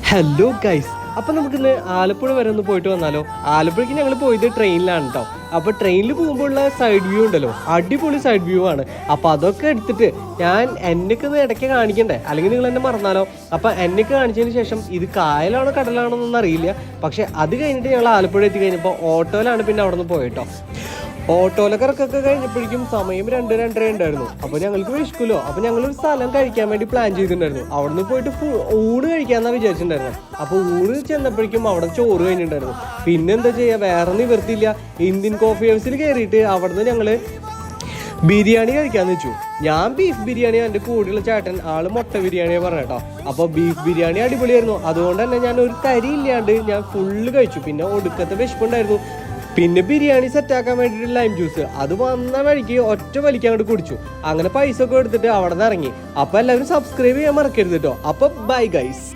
Hello guys, അപ്പം നമുക്കിന്ന് ആലപ്പുഴ വരെ ഒന്ന് പോയിട്ട് വന്നാലോ. ആലപ്പുഴയ്ക്ക് ഞങ്ങൾ പോയത് ട്രെയിനിലാണ് കേട്ടോ. അപ്പോൾ ട്രെയിനിൽ പോകുമ്പോൾ ഉള്ള സൈഡ് വ്യൂ ഉണ്ടല്ലോ, അടിപൊളി സൈഡ് വ്യൂ ആണ്. അപ്പോൾ അതൊക്കെ എടുത്തിട്ട് ഞാൻ എന്നൊക്കെ ഒന്ന് ഇടയ്ക്ക് കാണിക്കണ്ടേ, അല്ലെങ്കിൽ നിങ്ങൾ എന്നെ മറന്നാലോ. അപ്പം എന്നൊക്കെ കാണിച്ചതിന് ശേഷം ഇത് കായലാണോ കടലാണോ എന്നൊന്നും അറിയില്ല. പക്ഷേ അത് കഴിഞ്ഞിട്ട് ഞങ്ങൾ ആലപ്പുഴ എത്തി കഴിഞ്ഞപ്പോൾ ഓട്ടോയിലാണ് പിന്നെ അവിടെ നിന്ന് പോയിട്ടോ. ഓട്ടോയിലൊക്കെ ഇറക്കൊക്കെ കഴിഞ്ഞപ്പോഴേക്കും സമയം 2-2:30 ഉണ്ടായിരുന്നു. അപ്പോൾ ഞങ്ങൾക്ക് വിശക്കുമല്ലോ. അപ്പോൾ ഞങ്ങളൊരു സ്ഥലം കഴിക്കാൻ വേണ്ടി പ്ലാൻ ചെയ്തിട്ടുണ്ടായിരുന്നു. അവിടെ നിന്ന് പോയിട്ട് ഊണ് കഴിക്കാമെന്നാണ് വിചാരിച്ചിട്ടുണ്ടായിരുന്നത്. അപ്പോൾ ഊണ് ചെന്നപ്പോഴേക്കും അവിടെ ചോറ് കഴിഞ്ഞിട്ടുണ്ടായിരുന്നു. പിന്നെ എന്താ ചെയ്യുക, വേറെ നിവർത്തിയില്ല. ഇന്ത്യൻ കോഫി ഹൗസിൽ കയറിയിട്ട് അവിടെ നിന്ന് ഞങ്ങൾ ബിരിയാണി കഴിക്കാന്ന് വെച്ചു. ഞാൻ ബീഫ് ബിരിയാണി, എൻ്റെ കൂടെയുള്ള ചേട്ടൻ ആള് മുട്ട ബിരിയാണിയാണ് പറഞ്ഞേട്ടോ. അപ്പോൾ ബീഫ് ബിരിയാണി അടിപൊളിയായിരുന്നു. അതുകൊണ്ട് തന്നെ ഞാൻ ഒരു കരി ഇല്ലാണ്ട് ഞാൻ ഫുള്ള് കഴിച്ചു. പിന്നെ ഒടുക്കത്തെ വിശപ്പുണ്ടായിരുന്നു. പിന്നെ ബിരിയാണി സെറ്റാക്കാൻ വേണ്ടിയിട്ട് ലൈം ജ്യൂസ് അത് വന്ന വഴിക്ക് ഒറ്റ വലിക്ക് അങ്ങോട്ട് കുടിച്ചു. അങ്ങനെ പൈസ ഒക്കെ എടുത്തിട്ട് അവിടെ നിന്ന് ഇറങ്ങി. അപ്പോൾ എല്ലാവരും സബ്സ്ക്രൈബ് ചെയ്യാൻ മറക്കരുത് കേട്ടോ. അപ്പോൾ ബൈ ഗൈസ്.